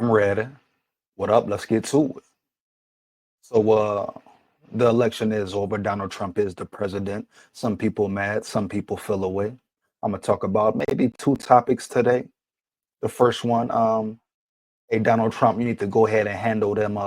I'm ready. What up? Let's get to it. So, the election is over. Donald Trump is the president. Some people mad, some people feel away. I'm gonna talk about maybe two topics today. The first one, hey Donald Trump, you need to go ahead and handle them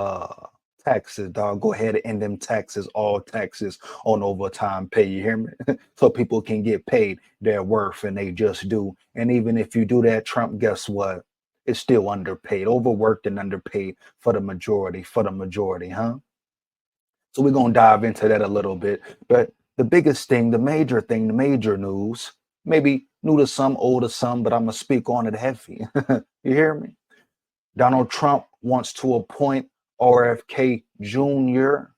taxes, dog. Go ahead and end them taxes, all taxes on overtime pay. You hear me? So people can get paid their worth and they just do. And even if you do that, Trump, guess what? It's still underpaid, overworked and underpaid for the majority, huh? So we're gonna dive into that a little bit. But the biggest thing, the major thing, the major news, maybe new to some, old to some, but I'm gonna speak on it heavy. You hear me? Donald Trump wants to appoint RFK Jr.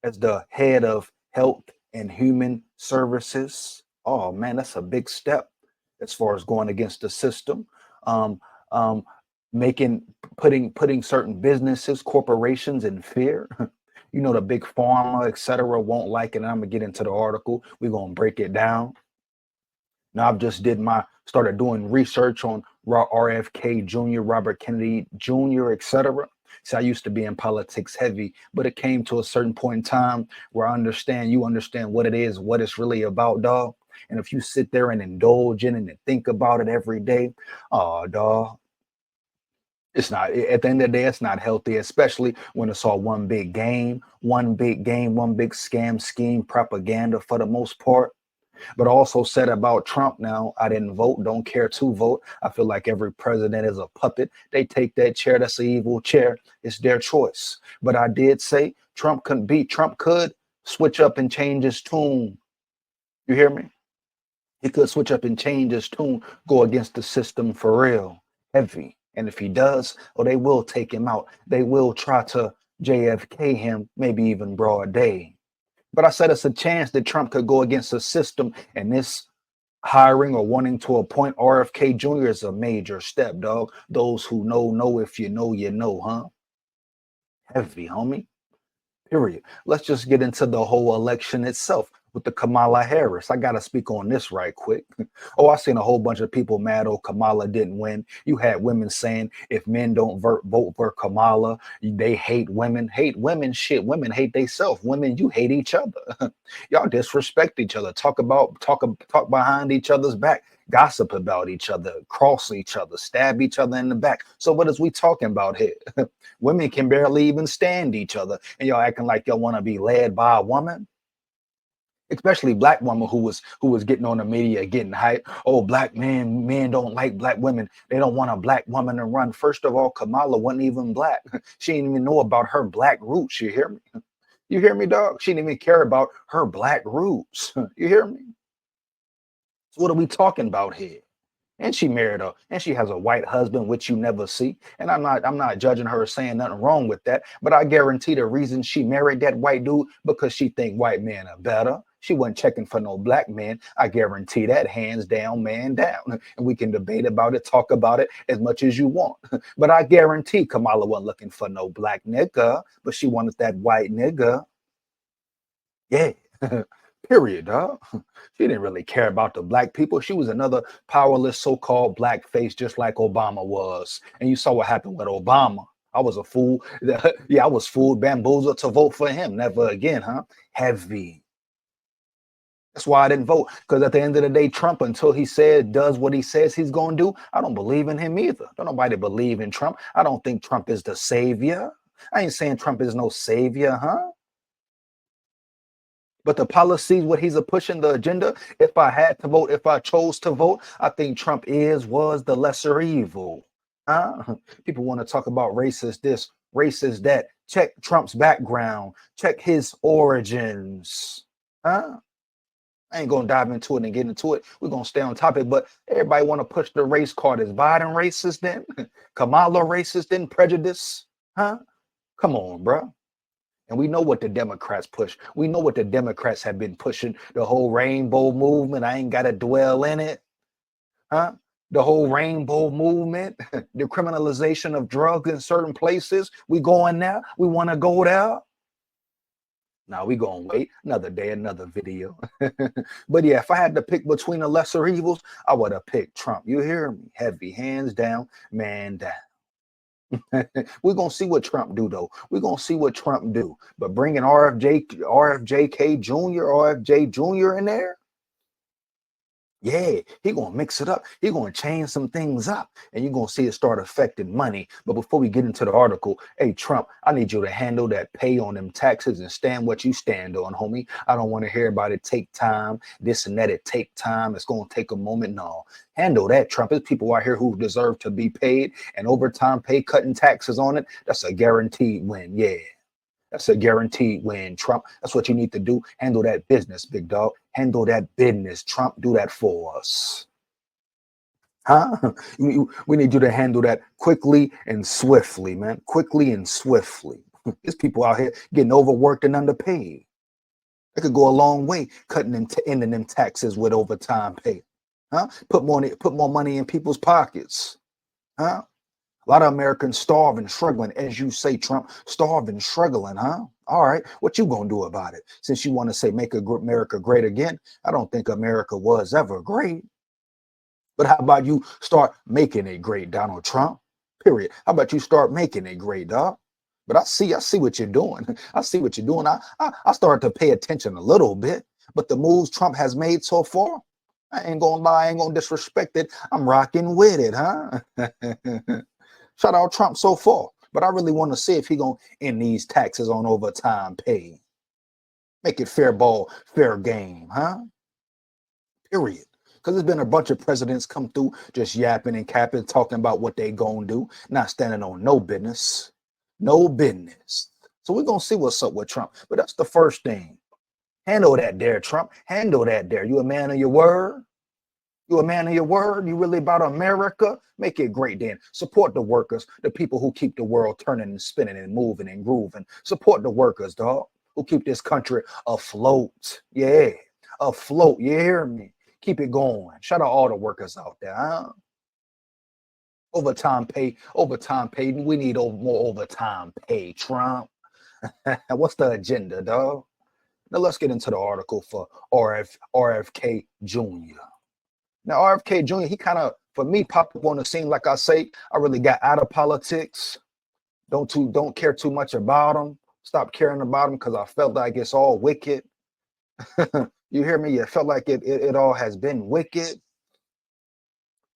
as the head of Health and Human Services. Oh man, that's a big step as far as going against the system. Um, um, making putting certain businesses, corporations in fear. You know, the big pharma, et cetera, won't like it. And I'm gonna get into the article. We're gonna break it down. Now I've just started doing research on RFK Jr., Robert Kennedy Jr., etc. See, I used to be in politics heavy, but it came to a certain point in time where you understand what it is, what it's really about, dog. And if you sit there and indulge in it and think about it every day, oh, dog, it's not, at the end of the day, it's not healthy, especially when it's all one big scam scheme, propaganda for the most part. But also said about Trump now, I didn't vote, don't care to vote. I feel like every president is a puppet. They take that chair, that's an evil chair. It's their choice. But I did say Trump could switch up and change his tune. You hear me? He could switch up and change his tune, go against the system for real, heavy. And if he does, oh, they will take him out. They will try to JFK him, maybe even broad day. But I said it's a chance that Trump could go against the system, and this hiring or wanting to appoint RFK Jr. is a major step, dog. Those who know. If you know, you know, huh? Heavy, homie. Period. Let's just get into the whole election itself with the Kamala Harris. I got to speak on this right quick. Oh, I seen a whole bunch of people mad. Oh, Kamala didn't win. You had women saying if men don't vote for Kamala, they hate women. Hate women, shit. Women hate themselves. Women, you hate each other. Y'all disrespect each other. Talk behind each other's back. Gossip about each other, cross each other, stab each other in the back. So what is we talking about here? Women can barely even stand each other, and y'all acting like y'all want to be led by a woman, especially black woman who was getting on the media, getting hype. Oh, black men don't like black women. They don't want a black woman to run. First of all, Kamala wasn't even black. She didn't even know about her black roots. You hear me? You hear me, dog? She didn't even care about her black roots. You hear me? So what are we talking about here? And she has a white husband, which you never see. And I'm not judging her or saying nothing wrong with that. But I guarantee the reason she married that white dude because she think white men are better. She wasn't checking for no black man. I guarantee that, hands down, man down. And we can debate about it, talk about it as much as you want. But I guarantee Kamala wasn't looking for no black nigga, but she wanted that white nigga. Yeah. Period, dog. She didn't really care about the black people. She was another powerless so-called black face, just like Obama was. And you saw what happened with Obama. I was a fool. Yeah, I was fooled, bamboozled to vote for him. Never again, huh? Heavy. That's why I didn't vote. Because at the end of the day, Trump, until he does what he says he's going to do, I don't believe in him either. Don't nobody believe in Trump. I don't think Trump is the savior. I ain't saying Trump is no savior, huh? But the policies, what he's a pushing the agenda, if I had to vote, if I chose to vote, I think Trump was the lesser evil. Huh? People want to talk about racist this, racist that. Check Trump's background, check his origins. Huh? I ain't gonna dive into it and get into it. We're gonna stay on topic, but everybody want to push the race card. Is Biden racist then? Kamala racist then? Prejudice? Huh? Come on, bro. And we know what the Democrats push. We know what the Democrats have been pushing. The whole rainbow movement. I ain't got to dwell in it. Huh? The whole rainbow movement, the criminalization of drugs in certain places. We going there. We want to go there. Now we gonna wait another day, another video. But yeah, if I had to pick between the lesser evils, I would have picked Trump. You hear me? Heavy, hands down, man down. We're gonna see what Trump do though. We're gonna see what Trump do. But bringing RFJK Jr., RFJ Jr. in there, yeah, he gonna mix it up. He gonna change some things up, and you're gonna see it start affecting money. But before we get into the article, hey Trump, I need you to handle that pay on them taxes and stand what you stand on, homie. I don't want to hear about it take time, this and that. It take time. It's gonna take a moment. No, handle that, Trump. There's people out here who deserve to be paid, and overtime pay, cutting taxes on it. That's a guaranteed win. Yeah. That's a guaranteed win, Trump. That's what you need to do. Handle that business, big dog. Handle that business, Trump. Do that for us. Huh? We need you to handle that quickly and swiftly, man. Quickly and swiftly. There's people out here getting overworked and underpaid. It could go a long way cutting them ending them taxes with overtime pay. Huh? Put more money in people's pockets. Huh? A lot of Americans starving, struggling, as you say, Trump, starving, struggling, huh? All right, what you gonna do about it? Since you want to say make America great again, I don't think America was ever great. But how about you start making it great, Donald Trump? Period. How about you start making it great, dog? But I see what you're doing. I see what you're doing. I started to pay attention a little bit, but the moves Trump has made so far, I ain't gonna lie, I ain't gonna disrespect it. I'm rocking with it, huh? Shout out Trump so far, but I really want to see if he gonna end these taxes on overtime pay. Make it fair ball, fair game, huh? Period. Because there's been a bunch of presidents come through just yapping and capping, talking about what they gonna do, not standing on no business. No business. So we're gonna see what's up with Trump. But that's the first thing. Handle that there, Trump. Handle that there. You a man of your word? You a man of your word? You really about America? Make it great then. Support the workers, the people who keep the world turning and spinning and moving and grooving. Support the workers, dog, who keep this country afloat. Yeah, afloat. You hear me? Keep it going. Shout out all the workers out there. Huh? Overtime pay, overtime pay. We need more overtime pay, Trump. What's the agenda, dog? Now let's get into the article for RFK Jr. Now, RFK Jr., he kind of, for me, popped up on the scene. Like I say, I really got out of politics. Don't care too much about him. Stop caring about him because I felt like it's all wicked. You hear me? It felt like it all has been wicked.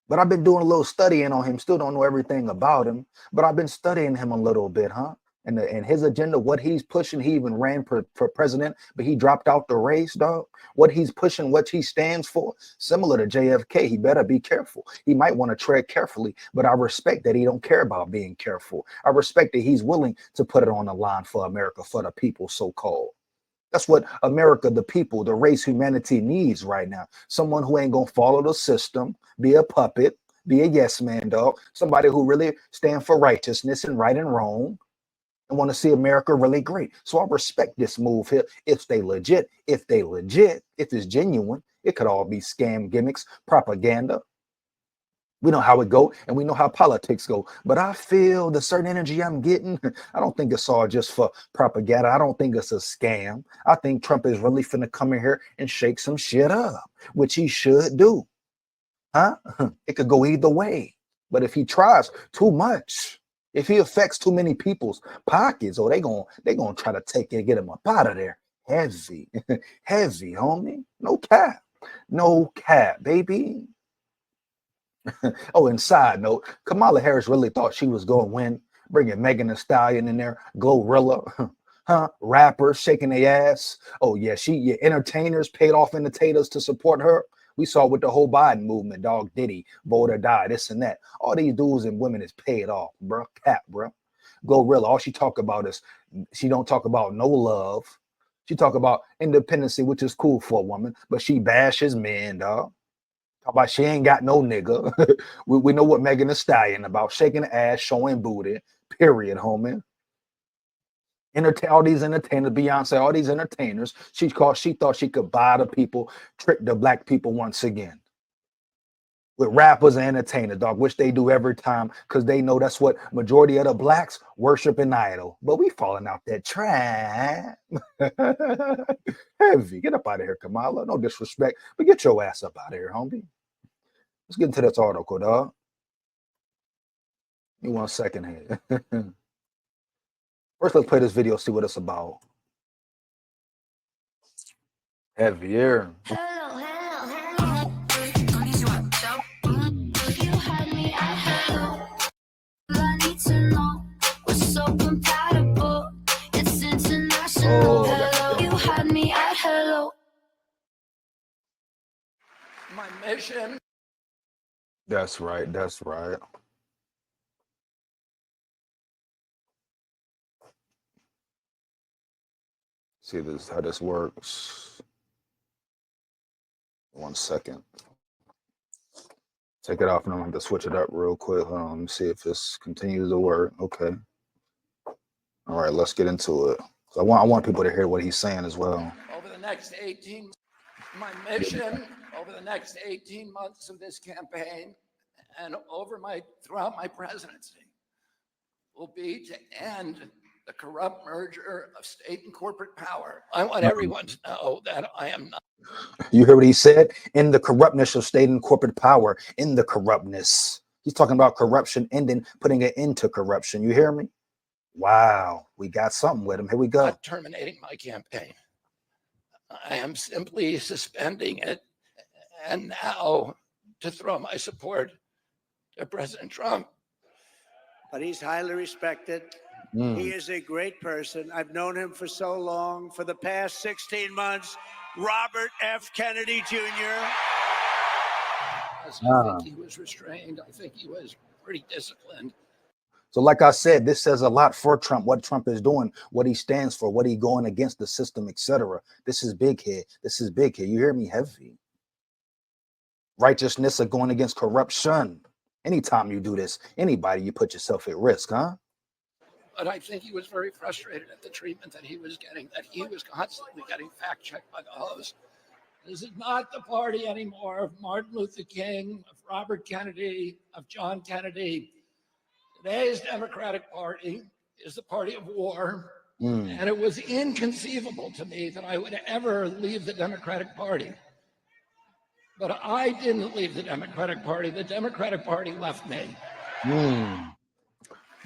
But I've been doing a little studying on him. Still don't know everything about him, but I've been studying him a little bit, huh? And his agenda, what he's pushing, he even ran for president, but he dropped out the race, dog. What he's pushing, what he stands for, similar to JFK, he better be careful. He might want to tread carefully, but I respect that he don't care about being careful. I respect that he's willing to put it on the line for America, for the people, so-called. That's what America, the people, the race, humanity needs right now. Someone who ain't gonna follow the system, be a puppet, be a yes man, dog. Somebody who really stand for righteousness and right and wrong and want to see America really great. So I respect this move here. If it's genuine, it could all be scam gimmicks, propaganda. We know how it go and we know how politics go. But I feel the certain energy I'm getting, I don't think it's all just for propaganda. I don't think it's a scam. I think Trump is really finna come in here and shake some shit up, which he should do. Huh? It could go either way. But if he tries too much, if he affects too many people's pockets, oh, they gonna try to take it, get him up out of there. Heavy, heavy, homie. No cap. No cap, baby. Oh, and side note, Kamala Harris really thought she was going to win, bringing Megan Thee Stallion in there, Glorilla, huh? Rappers shaking their ass. Oh yeah, entertainers paid off entertainers to support her. We saw with the whole Biden movement, dog Diddy, vote or die, this and that. All these dudes and women is paid off, bro. Cap, bro. Glorilla, all she talk about is she don't talk about no love. She talk about independency, which is cool for a woman, but she bashes men, dog. Talk about she ain't got no nigga. we know what Megan Thee Stallion about, shaking the ass, showing booty. Period, homie. All these entertainers, Beyonce, all these entertainers. She thought she could buy the people, trick the black people once again. With rappers and entertainers, dog, which they do every time because they know that's what majority of the blacks worship and idol. But we falling out that trap. Heavy. Get up out of here, Kamala. No disrespect, but get your ass up out of here, homie. Let's get into this article, dog. Give me 1 second here. First, let's play this video, see what it's about. Heavier. Hello, hello, hello. You had me at hello. I need to know we're so compatible. It's international. Hello, you had me at hello. My mission. That's right. That's right. See this how this works. 1 second. Take it off, and I'm going to switch it up real quick. Let me see if this continues to work. Okay. All right, let's get into it. So I want people to hear what he's saying as well. Over the next 18, my mission over the next 18 months of this campaign and throughout my presidency will be to end the corrupt merger of state and corporate power. I want everyone to know that I am not. You hear what he said? In the corruptness of state and corporate power, in the corruptness. He's talking about corruption ending, putting an end to corruption. You hear me? Wow, we got something with him. Here we go. Not terminating my campaign. I am simply suspending it, and now to throw my support to President Trump. But he's highly respected. He is a great person. I've known him for so long. For the past 16 months, Robert F. Kennedy Jr. I think he was restrained. I think he was pretty disciplined. So like I said, this says a lot for Trump, what Trump is doing, what he stands for, what he going against the system, etc. This is big here. This is big here. You hear me? Heavy. Righteousness of going against corruption. Anytime you do this, anybody, you put yourself at risk, huh? But I think he was very frustrated at the treatment that he was getting, that he was constantly getting fact-checked by the host. This is not the party anymore of Martin Luther King, of Robert Kennedy, of John Kennedy. Today's Democratic Party is the party of war. And it was inconceivable to me that I would ever leave the Democratic Party. But I didn't leave the Democratic Party. The Democratic Party left me.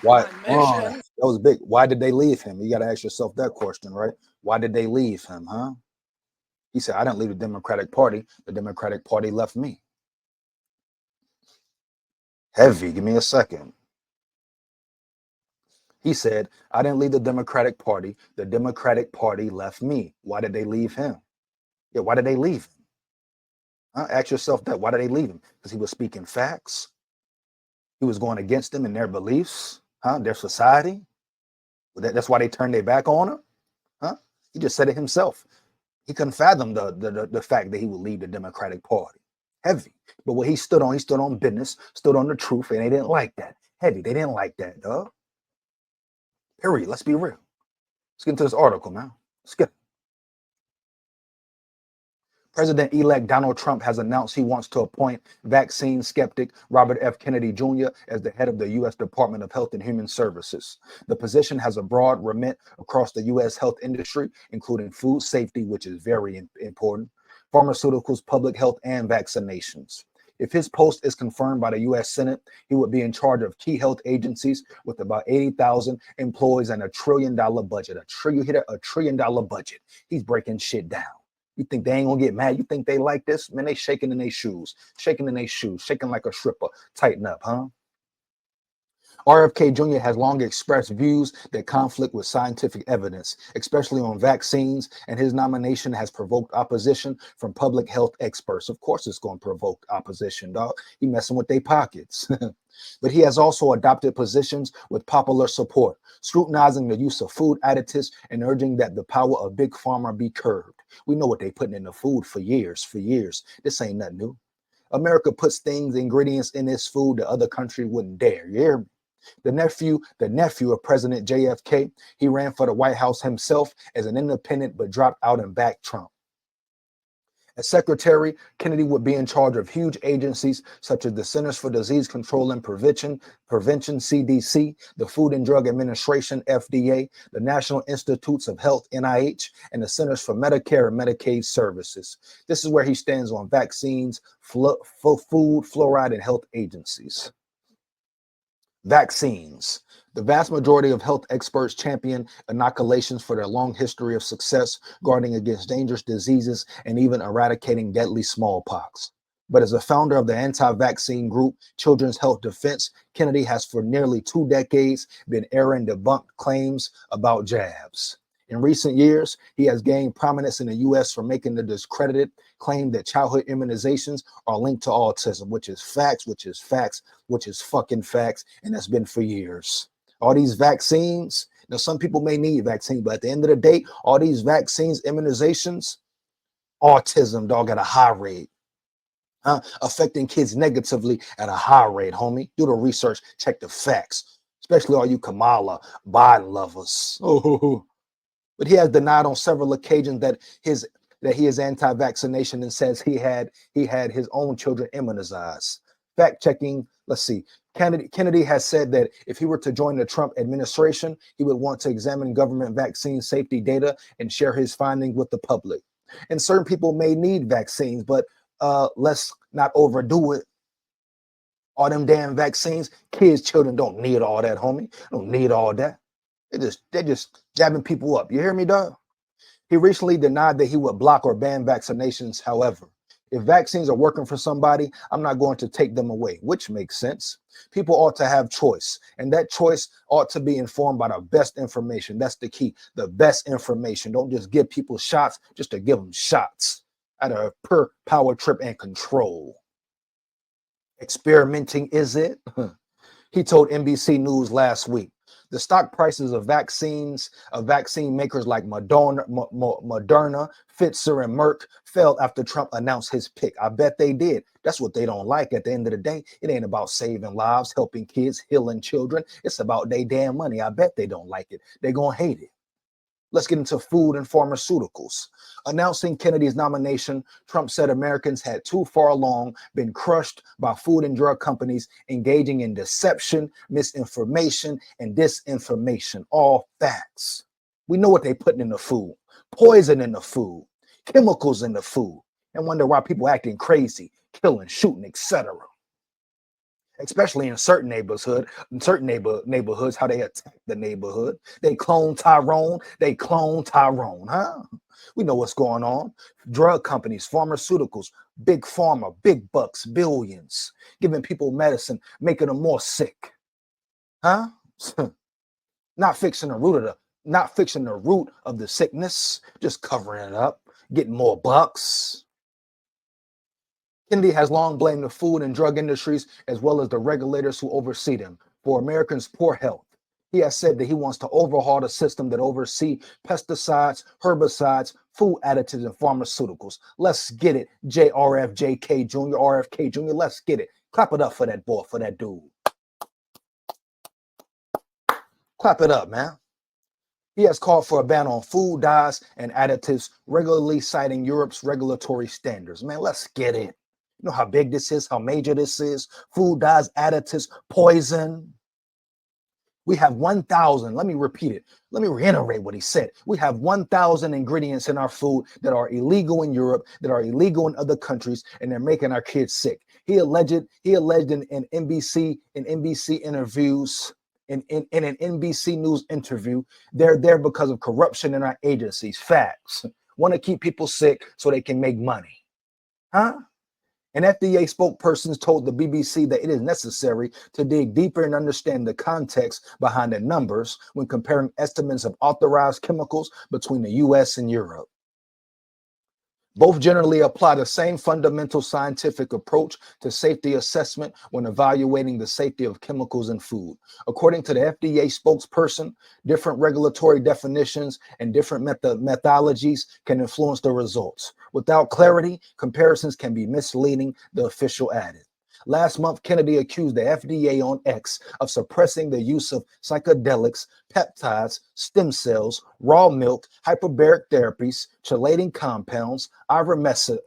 Why? That was big. Why did they leave him? You got to ask yourself that question, right? Why did they leave him, huh? He said, I didn't leave the Democratic Party. The Democratic Party left me. Heavy. Give me a second. He said, I didn't leave the Democratic Party. The Democratic Party left me. Why did they leave him? Yeah, why did they leave him? Ask yourself that. Why did they leave him? Because he was speaking facts. He was going against them and their beliefs, their society. That's why they turned their back on him. He just said it himself. He couldn't fathom the fact that he would leave the Democratic Party. Heavy. But what he stood on business, stood on the truth, and they didn't like that. Heavy. They didn't like that, dog. Period. Let's be real. Let's get into this article, man. Let's get it. President-elect Donald Trump has announced he wants to appoint vaccine skeptic Robert F. Kennedy Jr. as the head of the U.S. Department of Health and Human Services. The position has a broad remit across the U.S. health industry, including food safety, which is very important, pharmaceuticals, public health, and vaccinations. If his post is confirmed by the U.S. Senate, he would be in charge of key health agencies with about 80,000 employees and $1 trillion budget. $1 trillion budget. He's breaking shit down. You think they ain't gonna get mad? You think they like this? Man, they shaking in their shoes, shaking like a stripper. Tighten up, huh? RFK Jr. has long expressed views that conflict with scientific evidence, especially on vaccines, and his nomination has provoked opposition from public health experts. Of course, it's going to provoke opposition, dog. He messing with their pockets. But he has also adopted positions with popular support, scrutinizing the use of food additives and urging that the power of big pharma be curbed. We know what they're putting in the food for years. This ain't nothing new. America puts ingredients in this food that other country wouldn't dare. You hear me? The nephew of President JFK, he ran for the White House himself as an independent, but dropped out and backed Trump. As secretary, Kennedy would be in charge of huge agencies such as the Centers for Disease Control and Prevention, CDC, the Food and Drug Administration, FDA, the National Institutes of Health, NIH, and the Centers for Medicare and Medicaid Services. This is where he stands on vaccines, food, fluoride, and health agencies. Vaccines. The vast majority of health experts champion inoculations for their long history of success guarding against dangerous diseases and even eradicating deadly smallpox. But as a founder of the anti-vaccine group Children's Health Defense, Kennedy has for nearly 2 decades been airing debunked claims about jabs. In recent years, he has gained prominence in the U.S. for making the discredited claim that childhood immunizations are linked to autism, which is facts, which is facts, which is fucking facts, and that's been for years. All these vaccines, now some people may need vaccines, but at the end of the day, all these vaccines, immunizations, autism, dog, at a high rate. Affecting kids negatively at a high rate, homie. Do the research, check the facts, especially all you Kamala Biden lovers. Oh, but he has denied on several occasions that he is anti-vaccination and says he had his own children immunized. Fact checking. Let's see. Kennedy has said that if he were to join the Trump administration, he would want to examine government vaccine safety data and share his findings with the public. And certain people may need vaccines, but let's not overdo it. All them damn vaccines, children don't need all that, homie. Don't need all that. They're just jabbing people up. You hear me, dog? He recently denied that he would block or ban vaccinations. However, if vaccines are working for somebody, I'm not going to take them away, which makes sense. People ought to have choice, and that choice ought to be informed by the best information. That's the key, the best information. Don't just give people shots just to give them shots out of pure power trip and control. Experimenting, is it? He told NBC News last week. The stock prices of vaccine makers like Moderna, Pfizer, and Merck fell after Trump announced his pick. I bet they did. That's what they don't like. At the end of the day, it ain't about saving lives, helping kids, healing children. It's about their damn money. I bet they don't like it. They're going to hate it. Let's get into food and pharmaceuticals. Announcing Kennedy's nomination, Trump said Americans had too far along been crushed by food and drug companies engaging in deception, misinformation, and disinformation. All facts. We know what they're putting in the food. Poison in the food. Chemicals in the food. And wonder why people acting crazy, killing, shooting, etc. Especially in certain neighborhoods, how they attack the neighborhood. They clone Tyrone, huh? We know what's going on. Drug companies, pharmaceuticals, big pharma, big bucks, billions, giving people medicine, making them more sick. Huh? Not fixing the root of the sickness, just covering it up, getting more bucks. Kennedy has long blamed the food and drug industries as well as the regulators who oversee them for Americans' poor health. He has said that he wants to overhaul the system that oversees pesticides, herbicides, food additives, and pharmaceuticals. Let's get it, RFK Jr., let's get it. Clap it up for that boy, for that dude. Clap it up, man. He has called for a ban on food dyes and additives, regularly citing Europe's regulatory standards. Man, let's get it. You know how big this is, how major this is. Food dyes, additives, poison. We have 1,000. Let me repeat it. Let me reiterate what he said. We have 1,000 ingredients in our food that are illegal in Europe, that are illegal in other countries, and they're making our kids sick. He alleged in NBC interviews, in an NBC News interview, they're there because of corruption in our agencies. Facts. Want to keep people sick so they can make money. Huh? An FDA spokesperson told the BBC that it is necessary to dig deeper and understand the context behind the numbers when comparing estimates of authorized chemicals between the US and Europe. Both generally apply the same fundamental scientific approach to safety assessment when evaluating the safety of chemicals in food. According to the FDA spokesperson, different regulatory definitions and different methodologies can influence the results. Without clarity, comparisons can be misleading, the official added. Last month, Kennedy accused the FDA on X of suppressing the use of psychedelics, peptides, stem cells, raw milk, hyperbaric therapies, chelating compounds, ivermectin,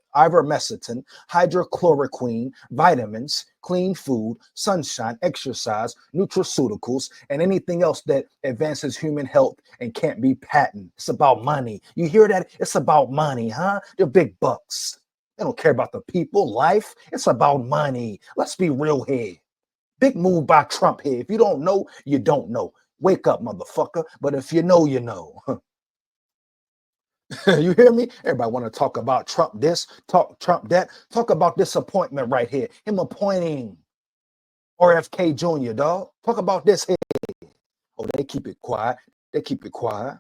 hydrochloroquine, vitamins, clean food, sunshine, exercise, nutraceuticals, and anything else that advances human health and can't be patented. It's about money. You hear that? It's about money, huh? They're big bucks. They don't care about the people, life. It's about money. Let's be real here. Big move by Trump here. If you don't know, you don't know. Wake up, motherfucker. But if you know, you know. You hear me? Everybody want to talk about Trump this, talk Trump that. Talk about this appointment right here. Him appointing RFK Jr., dog. Talk about this here. Oh, they keep it quiet. They keep it quiet.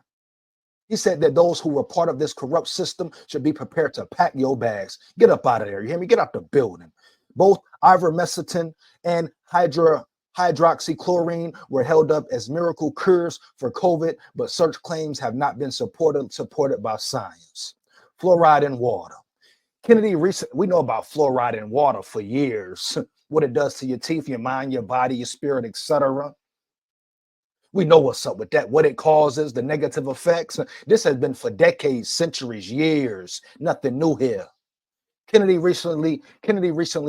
He said that those who were part of this corrupt system should be prepared to pack your bags. Get up out of there. You hear me? Get out the building. Both ivermectin and hydroxychloroquine were held up as miracle cures for COVID, but such claims have not been supported by science. Fluoride in water. We know about fluoride in water for years. What it does to your teeth, your mind, your body, your spirit, etc. We know what's up with that, what it causes, the negative effects. This has been for decades, centuries, years. Nothing new here. Kennedy recently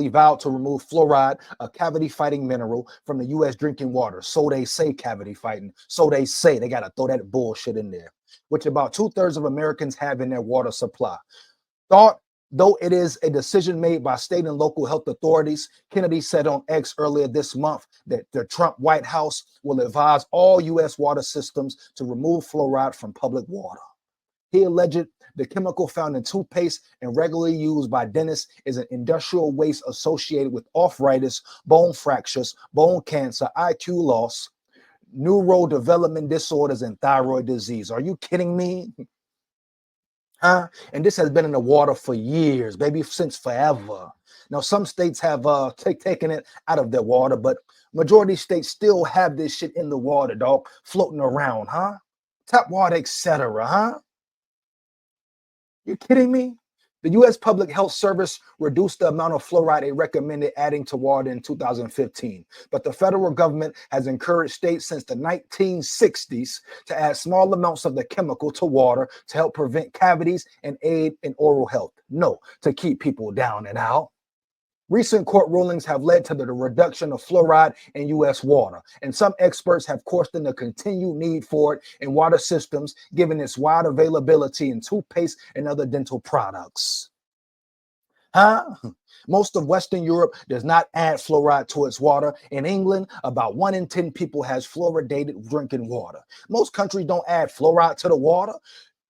vowed to remove fluoride, a cavity-fighting mineral, from the U.S. drinking water. So they say, cavity fighting. So they say. They got to throw that bullshit in there, which about 2/3 of Americans have in their water supply. Though it is a decision made by state and local health authorities, Kennedy said on X earlier this month that the Trump White House will advise all U.S. water systems to remove fluoride from public water. He alleged the chemical found in toothpaste and regularly used by dentists is an industrial waste associated with arthritis, bone fractures, bone cancer, IQ loss, neurodevelopment disorders, and thyroid disease. Are you kidding me? Huh? And this has been in the water for years, baby, since forever. Now, some states have taken it out of their water, but majority states still have this shit in the water, dog, floating around, huh? Tap water, etc., huh? You kidding me? The U.S. Public Health Service reduced the amount of fluoride it recommended adding to water in 2015, but the federal government has encouraged states since the 1960s to add small amounts of the chemical to water to help prevent cavities and aid in oral health. No, to keep people down and out. Recent court rulings have led to the reduction of fluoride in U.S. water, and some experts have questioned the continued need for it in water systems, given its wide availability in toothpaste and other dental products. Huh? Most of Western Europe does not add fluoride to its water. In England, about 1 in 10 people has fluoridated drinking water. Most countries don't add fluoride to the water,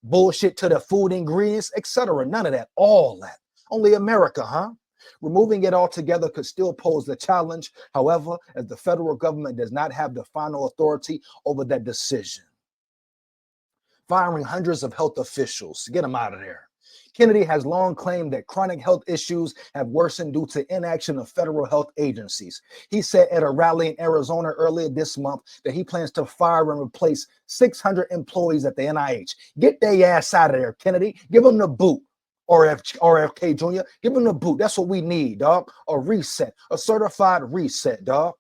bullshit to the food ingredients, etc. None of that, all that. Only America, huh? Removing it altogether could still pose the challenge, however, as the federal government does not have the final authority over that decision. Firing hundreds of health officials. Get them out of there. Kennedy has long claimed that chronic health issues have worsened due to inaction of federal health agencies. He said at a rally in Arizona earlier this month that he plans to fire and replace 600 employees at the NIH. Get their ass out of there, Kennedy. Give them the boot. RFK Jr., give him the boot. That's what we need, dog. A reset, a certified reset, dog,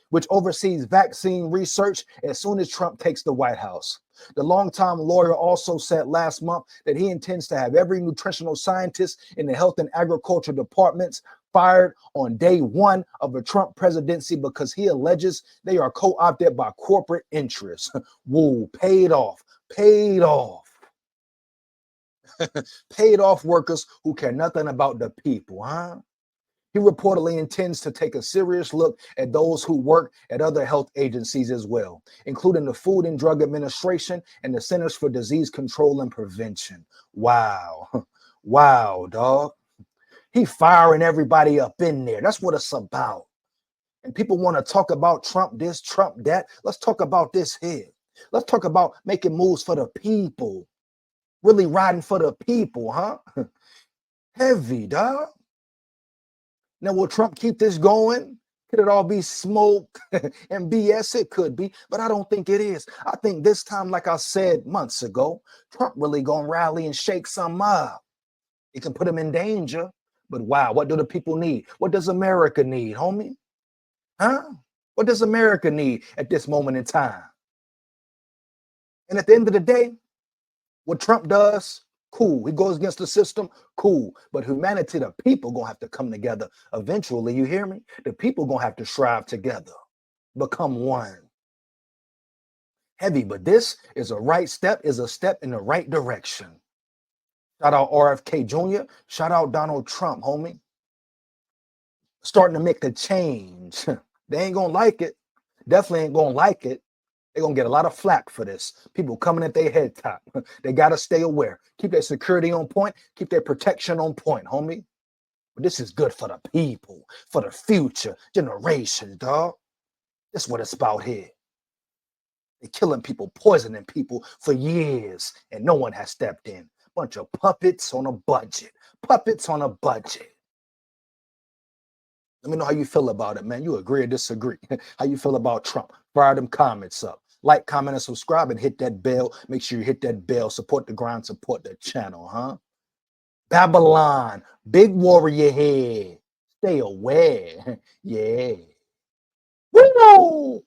which oversees vaccine research as soon as Trump takes the White House. The longtime lawyer also said last month that he intends to have every nutritional scientist in the health and agriculture departments fired on day one of the Trump presidency because he alleges they are co-opted by corporate interests. Woo, paid off. Paid off workers who care nothing about the people, huh? He reportedly intends to take a serious look at those who work at other health agencies as well, including the Food and Drug Administration and the Centers for Disease Control and Prevention. Wow. Wow, dog. He firing everybody up in there. That's what it's about. And people want to talk about Trump this, Trump that. Let's talk about this here. Let's talk about making moves for the people. Really riding for the people, huh? Heavy, dog. Now, will Trump keep this going? Could it all be smoke and BS? It could be, but I don't think it is. I think this time, like I said months ago, Trump really gonna rally and shake some up. It can put him in danger, but wow, what do the people need? What does America need, homie? Huh? What does America need at this moment in time? And at the end of the day, what Trump does, cool. He goes against the system, cool. But humanity, the people gonna have to come together eventually. You hear me? The people gonna have to strive together, become one. Heavy, but this is a step in the right direction. Shout out RFK Jr. Shout out Donald Trump, homie. Starting to make the change. They ain't gonna like it. Definitely ain't gonna like it. They're gonna get a lot of flack for this. People coming at their head top. They gotta stay aware. Keep their security on point, keep their protection on point, homie. But this is good for the people, for the future generations, dog. That's what it's about here. They're killing people, poisoning people for years, and no one has stepped in. Bunch of puppets on a budget. Puppets on a budget. Let me know how you feel about it, man. You agree or disagree? How you feel about Trump? Fire them comments up. Like, comment, and subscribe, and hit that bell. Make sure you hit that bell. Support the grind, support the channel, huh? Babylon, big warrior head. Stay aware. Yeah. Woo!